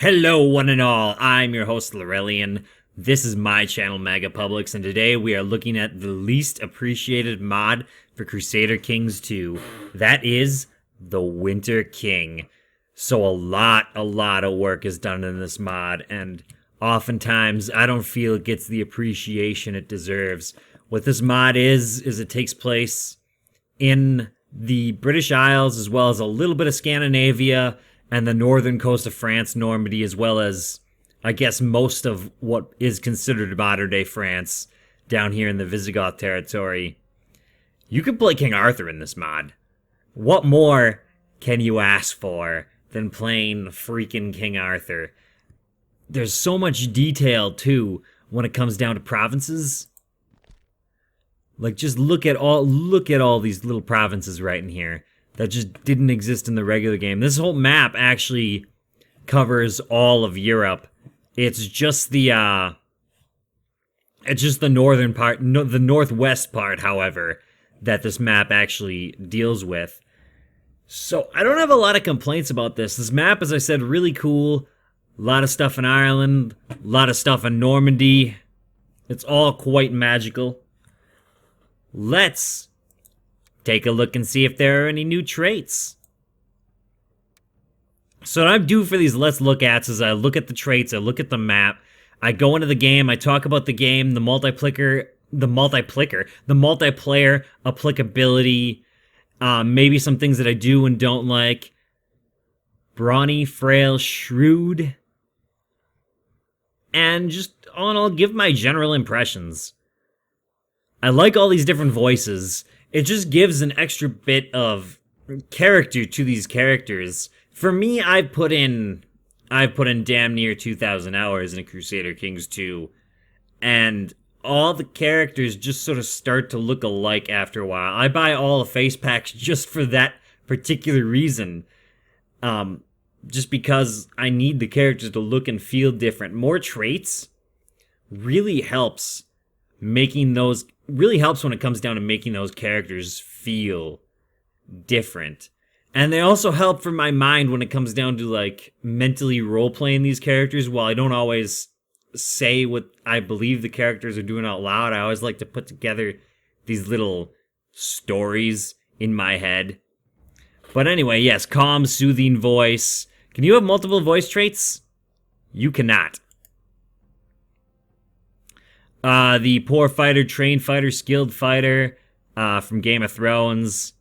Hello, one and all. I'm your host, Lorrelion. This is my channel, Publix, and today we are looking at the least appreciated mod for Crusader Kings 2. That is the Winter King. So a lot of work is done in this mod, and oftentimes I don't feel it gets the appreciation it deserves. What this mod is it takes place in the British Isles, as well as a little bit of Scandinavia, and the northern coast of France, Normandy, as well as, I guess, most of what is considered modern-day France down here in the Visigoth territory. You can play King Arthur in this mod. What more can you ask for than playing freaking King Arthur? There's so much detail, too, when it comes down to provinces. Like, just look at all these little provinces right in here that just didn't exist in the regular game. This whole map actually covers all of Europe. It's just the northern part, the northwest part, however, that this map actually deals with. So I don't have a lot of complaints about this. This map, as I said, really cool. A lot of stuff in Ireland, a lot of stuff in Normandy. It's all quite magical. Let's take a look and see if there are any new traits. So what I do for these Let's Look Ats is I look at the traits, I look at the map, I go into the game, I talk about the game, the multiplayer applicability, maybe some things that I do and don't like. Brawny, frail, shrewd, and just all in all, give my general impressions. I like all these different voices. It just gives an extra bit of character to these characters. For me, I've put in damn near 2,000 hours in Crusader Kings 2, and all the characters just sort of start to look alike after a while. I buy all the face packs just for that particular reason. Just because I need the characters to look and feel different. More traits really helps when it comes down to making those characters feel different. And they also help for my mind when it comes down to, like, mentally role-playing these characters. While I don't always say what I believe the characters are doing out loud, I always like to put together these little stories in my head. But anyway, yes, calm, soothing voice. Can you have multiple voice traits? You cannot. The poor fighter, trained fighter, skilled fighter from Game of Thrones.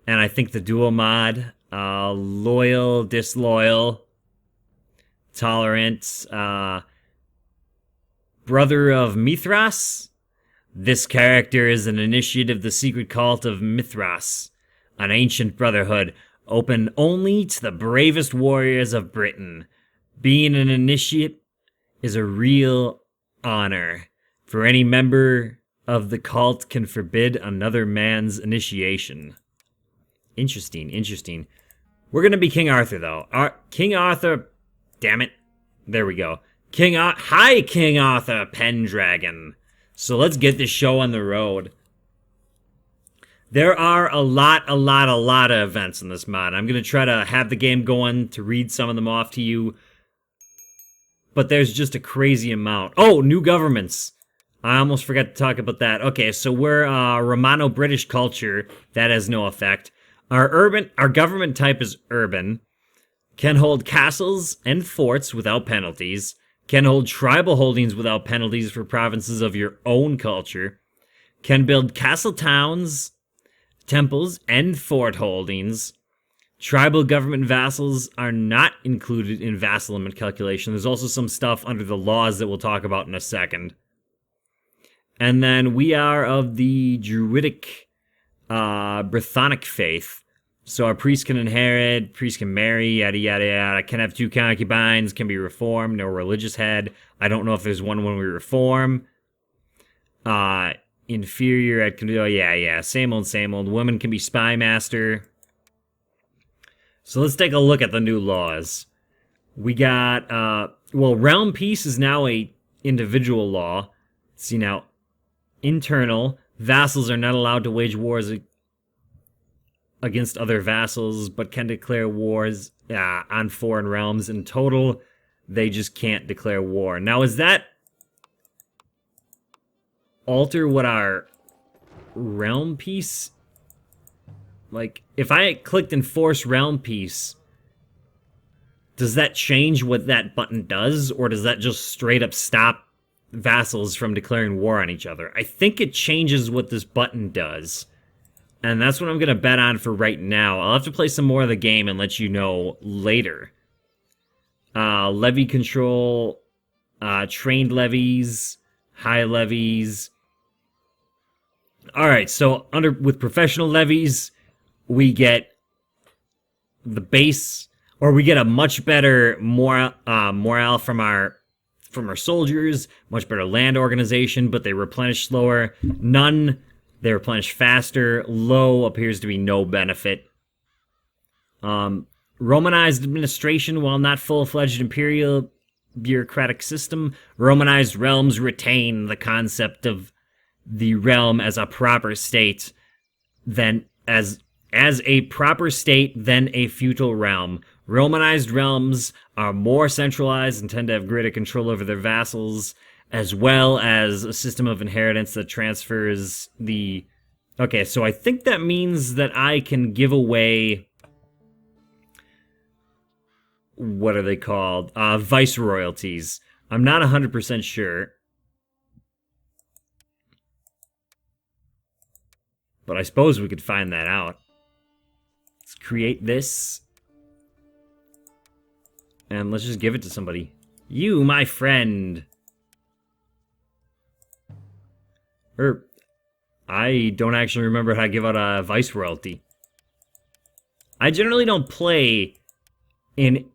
And I think the dual mod. Loyal, disloyal, tolerant. Brother of Mithras. This character is an initiate of the secret cult of Mithras, an ancient brotherhood open only to the bravest warriors of Britain. Being an initiate is a real honor, for any member of the cult can forbid another man's initiation. Interesting. We're gonna be King Arthur, though. King Arthur, damn it. There we go. King Arthur, Pendragon. So let's get this show on the road. There are a lot of events in this mod. I'm going to try to have the game going to read some of them off to you. But there's just a crazy amount. Oh, new governments. I almost forgot to talk about that. Okay, so we're Romano-British culture. That has no effect. Our government type is urban. Can hold castles and forts without penalties. Can hold tribal holdings without penalties for provinces of your own culture. Can build castle towns, temples, and fort holdings. Tribal government vassals are not included in vassal limit calculation. There's also some stuff under the laws that we'll talk about in a second. And then we are of the Druidic Brythonic faith. So our priest can inherit, priest can marry, yada yada yada, can have 2 concubines, can be reformed, no religious head. I don't know if there's one when we reform. Inferior, same old. Women can be spy master. So let's take a look at the new laws. We got, realm peace is now a individual law. See now, internal, vassals are not allowed to wage wars against other vassals, but can declare wars on foreign realms. In total, they just can't declare war. Now, is that alter what our realm piece? Like, if I clicked enforce realm piece, does that change what that button does, or does that just straight up stop vassals from declaring war on each other? I think it changes what this button does, and that's what I'm going to bet on for right now. I'll have to play some more of the game and let you know later. Levy control, trained levies, high levies. Alright, so with professional levies, we get the base, or we get a much better morale from our soldiers, much better land organization, but they replenish slower. None, they replenish faster. Low appears to be no benefit. Romanized administration, while not full-fledged imperial bureaucratic system, Romanized realms retain the concept of the realm as a proper state, then as a proper state, then a feudal realm. Romanized realms are more centralized and tend to have greater control over their vassals, as well as a system of inheritance that transfers the... Okay, so I think that means that I can give away... What are they called? Viceroyalties. I'm not 100% sure. But I suppose we could find that out. Let's create this. And let's just give it to somebody. You, my friend. I don't actually remember how to give out a viceroyalty. I generally don't play in,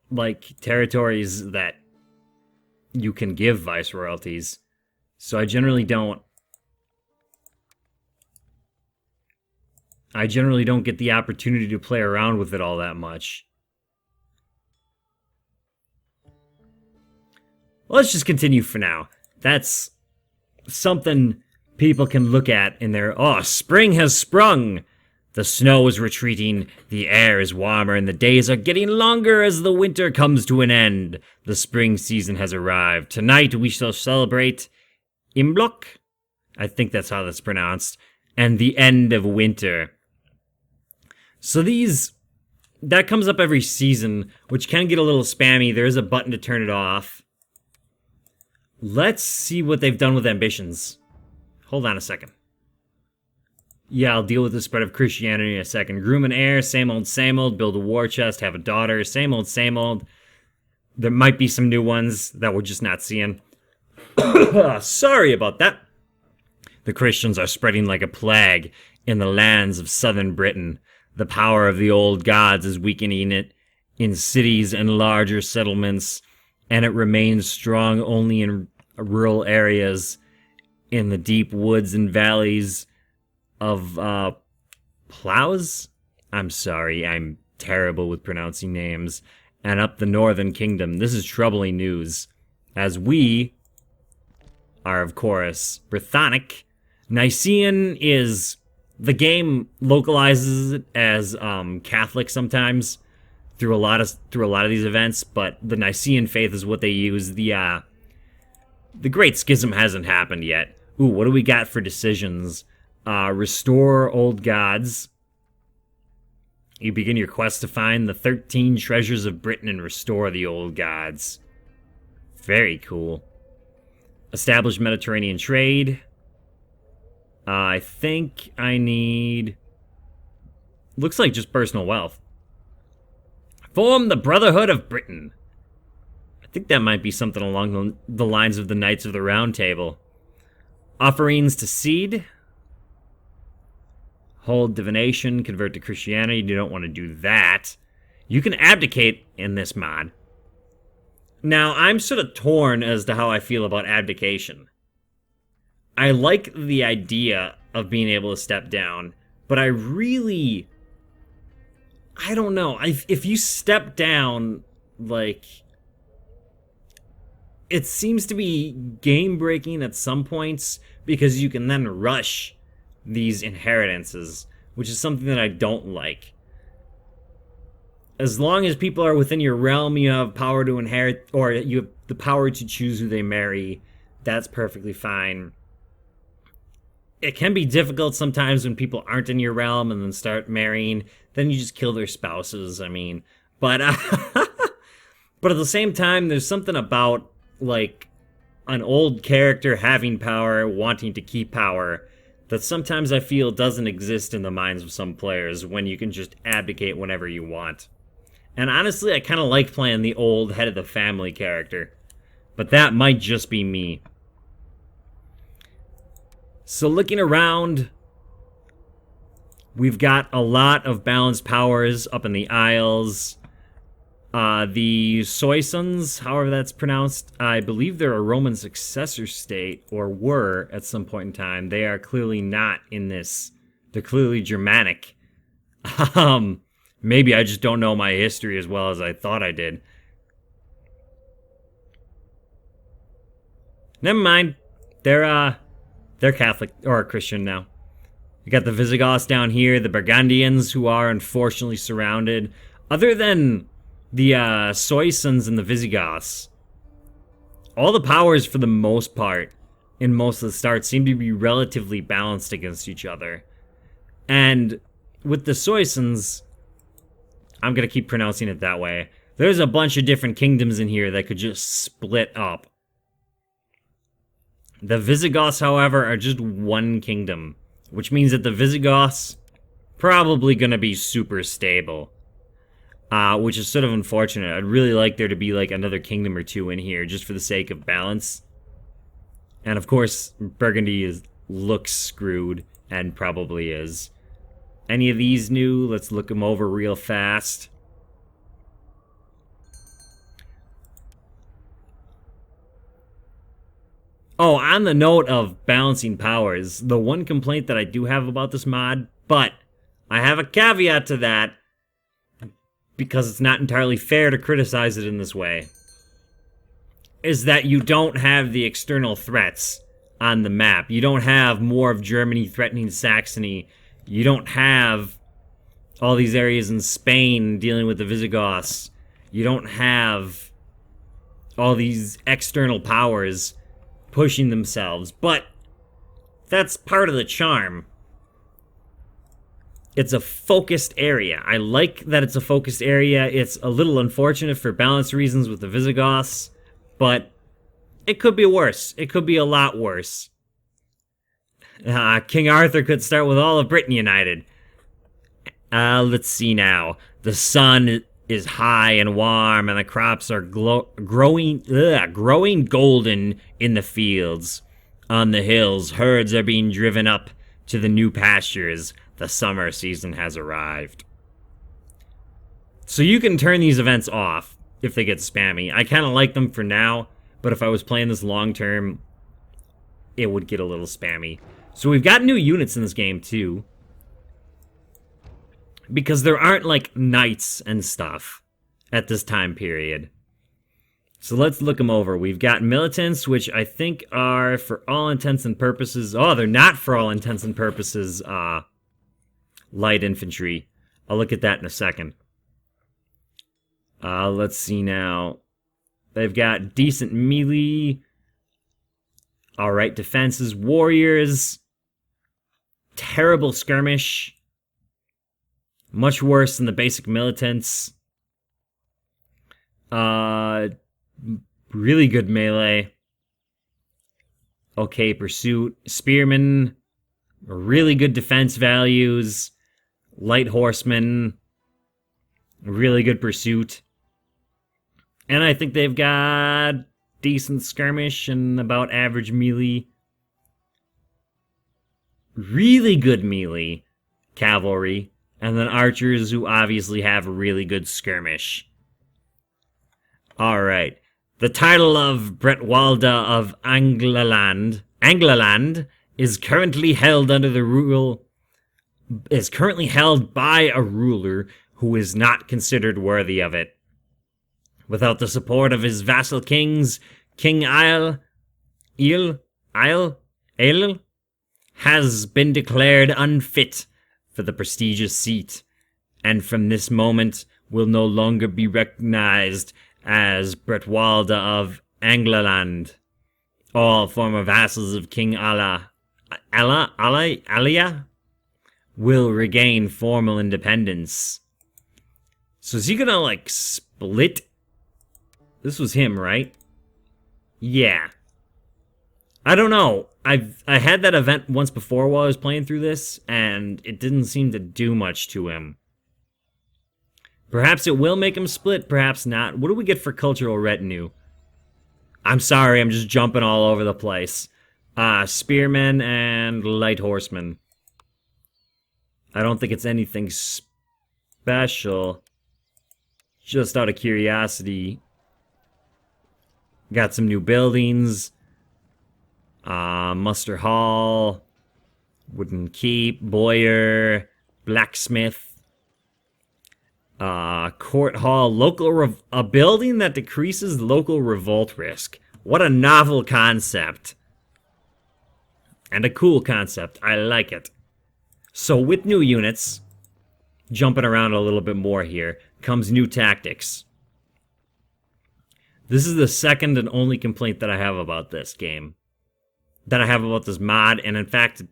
like, territories that you can give viceroyalties. So I generally don't get the opportunity to play around with it all that much. Let's just continue for now. That's something people can look at in their... Oh, spring has sprung! The snow is retreating, the air is warmer, and the days are getting longer as the winter comes to an end. The spring season has arrived. Tonight we shall celebrate Imlok? I think that's how that's pronounced. And the end of winter. So that comes up every season, which can get a little spammy. There is a button to turn it off. Let's see what they've done with ambitions. Hold on a second. Yeah, I'll deal with the spread of Christianity in a second. Groom an heir, same old, build a war chest, have a daughter, same old, same old. There might be some new ones that we're just not seeing. Sorry about that. The Christians are spreading like a plague in the lands of southern Britain. The power of the old gods is weakening it in cities and larger settlements, and it remains strong only in rural areas, in the deep woods and valleys of Plows? I'm sorry, I'm terrible with pronouncing names. And up the northern kingdom. This is troubling news, as we are, of course, Brythonic. Nicaean is... The game localizes it as Catholic sometimes through a lot of these events, but the Nicaean faith is what they use. The Great Schism hasn't happened yet. Ooh, what do we got for decisions? Restore old gods. You begin your quest to find the 13 treasures of Britain and restore the old gods. Very cool. Establish Mediterranean trade. I think I need... Looks like just personal wealth. Form the Brotherhood of Britain. I think that might be something along the lines of the Knights of the Round Table. Offerings to seed. Hold divination, convert to Christianity. You don't want to do that. You can abdicate in this mod. Now, I'm sort of torn as to how I feel about abdication. I like the idea of being able to step down, but I don't know. If you step down, like, it seems to be game-breaking at some points, because you can then rush these inheritances, which is something that I don't like. as long as people are within your realm, you have power to inherit, or you have the power to choose who they marry. That's perfectly fine. It can be difficult sometimes when people aren't in your realm and then start marrying. Then you just kill their spouses. I mean, but but at the same time, there's something about like an old character having power, wanting to keep power, that sometimes I feel doesn't exist in the minds of some players when you can just abdicate whenever you want. And honestly, I kind of like playing the old head of the family character. But that might just be me. So looking around, we've got a lot of balanced powers up in the Isles. The Soissons, however that's pronounced, I believe they're a Roman successor state, or were at some point in time. They are clearly not in this. They're clearly Germanic. Maybe I just don't know my history as well as I thought I did. Never mind. They're Catholic, or Christian now. You got the Visigoths down here, the Burgundians, who are unfortunately surrounded. Other than the Soissons and the Visigoths, all the powers, for the most part, in most of the starts, seem to be relatively balanced against each other. And with the Soissons, I'm going to keep pronouncing it that way, there's a bunch of different kingdoms in here that could just split up. The Visigoths, however, are just one kingdom, which means that the Visigoths probably going to be super stable, which is sort of unfortunate. I'd really like there to be like another kingdom or two in here just for the sake of balance. And of course, Burgundy looks screwed, and probably is. Any of these new? Let's look them over real fast. Oh, on the note of balancing powers, the one complaint that I do have about this mod, but I have a caveat to that, because it's not entirely fair to criticize it in this way, is that you don't have the external threats on the map. You don't have more of Germany threatening Saxony. You don't have all these areas in Spain dealing with the Visigoths. You don't have all these external powers pushing themselves, but that's part of the charm. It's a focused area. I like that it's a focused area. It's a little unfortunate for balance reasons with the Visigoths, but it could be worse. It could be a lot worse. King Arthur could start with all of Britain united. Let's see now. The sun is high and warm, and the crops are growing golden in the fields. On the hills, herds are being driven up to the new pastures. The summer season has arrived. So you can turn these events off if they get spammy. I kind of like them for now, but if I was playing this long term, it would get a little spammy. So we've got new units in this game too, because there aren't like knights and stuff at this time period. So let's look them over. We've got militants, which I think are, for all intents and purposes, oh, they're not for all intents and purposes, light infantry. I'll look at that in a second. Let's see now. They've got decent melee. Alright, defenses, warriors. Terrible skirmish. Much worse than the basic militants. Really good melee. Okay, pursuit. Spearmen. Really good defense values. Light horsemen. Really good pursuit. And I think they've got decent skirmish and about average melee. Really good melee cavalry. And then archers who obviously have a really good skirmish. Alright. The title of Bretwalda of Anglaland is currently held under the rule... is currently held by a ruler who is not considered worthy of it. Without the support of his vassal kings, King Ail has been declared unfit for the prestigious seat, and from this moment will no longer be recognized as Bretwalda of Anglaland. All former vassals of King Alia will regain formal independence. So is he gonna, like, split? This was him, right? Yeah. I don't know. I had that event once before while I was playing through this, and it didn't seem to do much to him. Perhaps it will make him split, perhaps not. What do we get for cultural retinue? I'm sorry, I'm just jumping all over the place. Spearmen and light horsemen. I don't think it's anything special. Just out of curiosity. Got some new buildings. Muster Hall. Wooden Keep. Boyer. Blacksmith. Court Hall. A building that decreases local revolt risk. What a novel concept. And a cool concept. I like it. So with new units, jumping around a little bit more here, comes new tactics. This is the second and only complaint that I have about this game. That I have about this mod, and in fact, it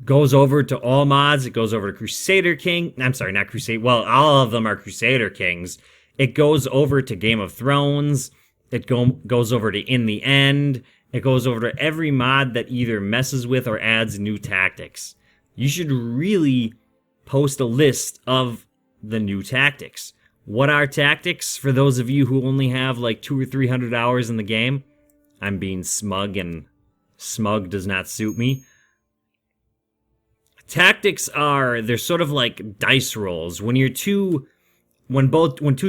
goes over to all mods. It goes over to Crusader King. I'm sorry, not Crusader. Well, all of them are Crusader Kings. It goes over to Game of Thrones. It goes over to In the End. It goes over to every mod that either messes with or adds new tactics. You should really post a list of the new tactics. What are tactics? For those of you who only have like 200 or 300 hours in the game, I'm being smug, and smug does not suit me. Tactics they're sort of like dice rolls. When two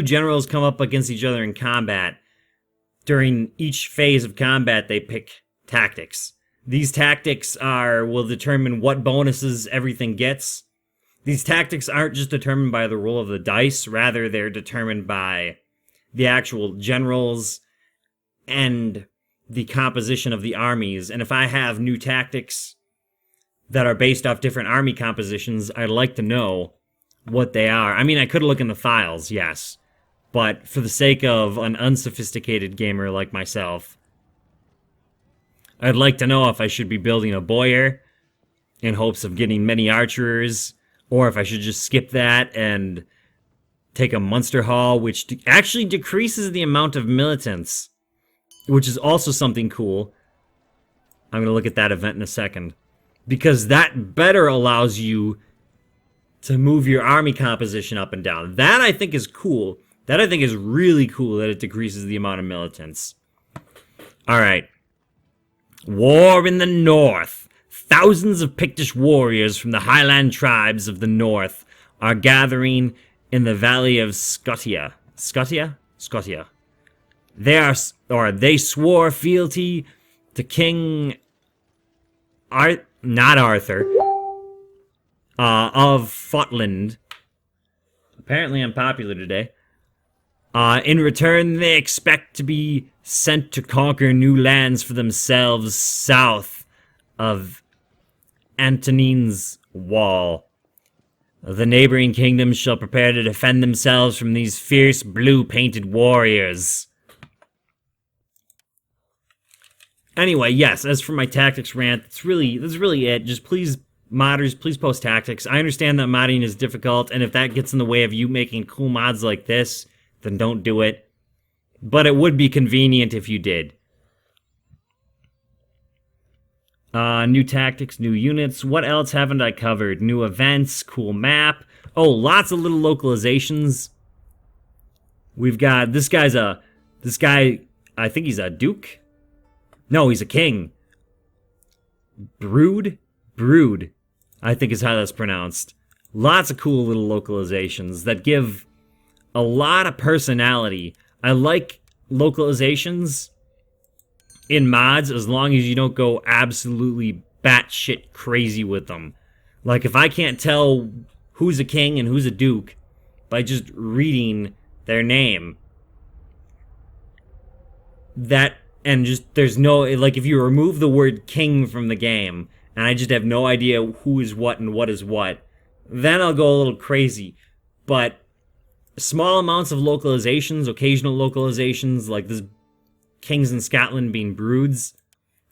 generals come up against each other in combat, during each phase of combat, they pick tactics. These tactics will determine what bonuses everything gets. These tactics aren't just determined by the roll of the dice, rather they're determined by the actual generals and the composition of the armies. And if I have new tactics that are based off different army compositions, I'd like to know what they are. I mean, I could look in the files, yes, but for the sake of an unsophisticated gamer like myself, I'd like to know if I should be building a Boyer in hopes of getting many archers, or if I should just skip that and take a Munster Hall, which actually decreases the amount of militants, which is also something cool. I'm going to look at that event in a second, because that better allows you to move your army composition up and down. That I think is cool. That I think is really cool, that it decreases the amount of militants. Alright. War in the North. Thousands of Pictish warriors from the Highland tribes of the North are gathering in the valley of Scotia. Scotia? They swore fealty to King not Arthur, of Fotland. Apparently I'm popular today. In return, they expect to be sent to conquer new lands for themselves south of Antonine's Wall. The neighboring kingdoms shall prepare to defend themselves from these fierce blue-painted warriors. Anyway, yes, as for my tactics rant, that's really it. Just please, modders, please post tactics. I understand that modding is difficult, and if that gets in the way of you making cool mods like this, then don't do it. But it would be convenient if you did. New tactics, new units. What else haven't I covered? New events, cool map. Oh, lots of little localizations. We've got, this guy, I think he's a duke? No, he's a king. Brood, I think is how that's pronounced. Lots of cool little localizations that give a lot of personality. I like localizations in mods as long as you don't go absolutely batshit crazy with them. Like, if I can't tell who's a king and who's a duke by just reading their name, there's no, like, if you remove the word king from the game, and I just have no idea who is what and what is what, then I'll go a little crazy. But Small amounts of localizations, occasional localizations, like this kings in Scotland being broods,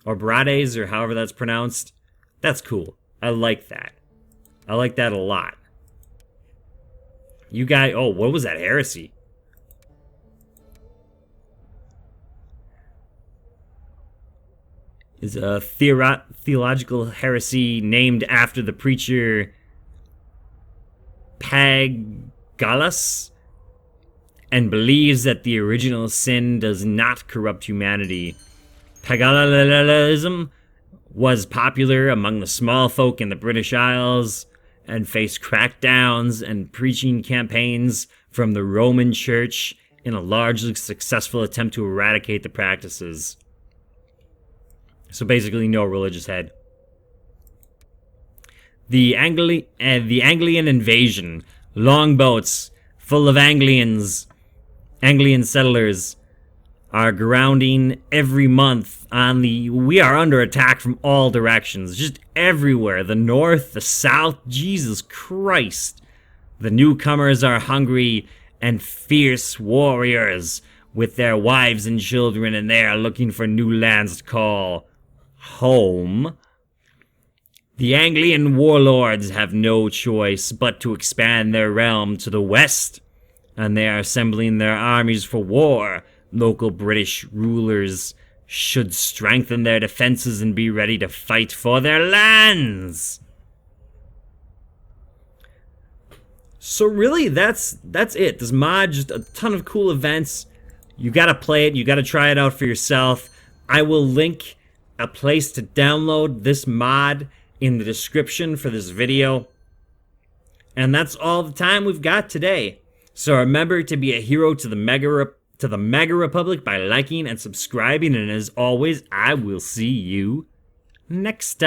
or brades, or however that's pronounced. That's cool. I like that. I like that a lot. You guys, oh, what was that heresy? Is a theological heresy named after the preacher Pagalas, and believes that the original sin does not corrupt humanity. Pagalism was popular among the small folk in the British Isles and faced crackdowns and preaching campaigns from the Roman Church in a largely successful attempt to eradicate the practices. So basically, no religious head. The Anglian invasion. Longboats full of Anglian settlers are grounding every month on the... We are under attack from all directions. Just everywhere. The north, the south. Jesus Christ. The newcomers are hungry and fierce warriors with their wives and children, and they are looking for new lands to call home. The Anglian warlords have no choice but to expand their realm to the west, and they are assembling their armies for war. Local British rulers should strengthen their defenses and be ready to fight for their lands. So really, that's it. This mod, just a ton of cool events. You gotta play it. You gotta try it out for yourself. I will link a place to download this mod in the description for this video. And that's all the time we've got today. So remember to be a hero to the Mega Republic by liking and subscribing. And as always, I will see you next time.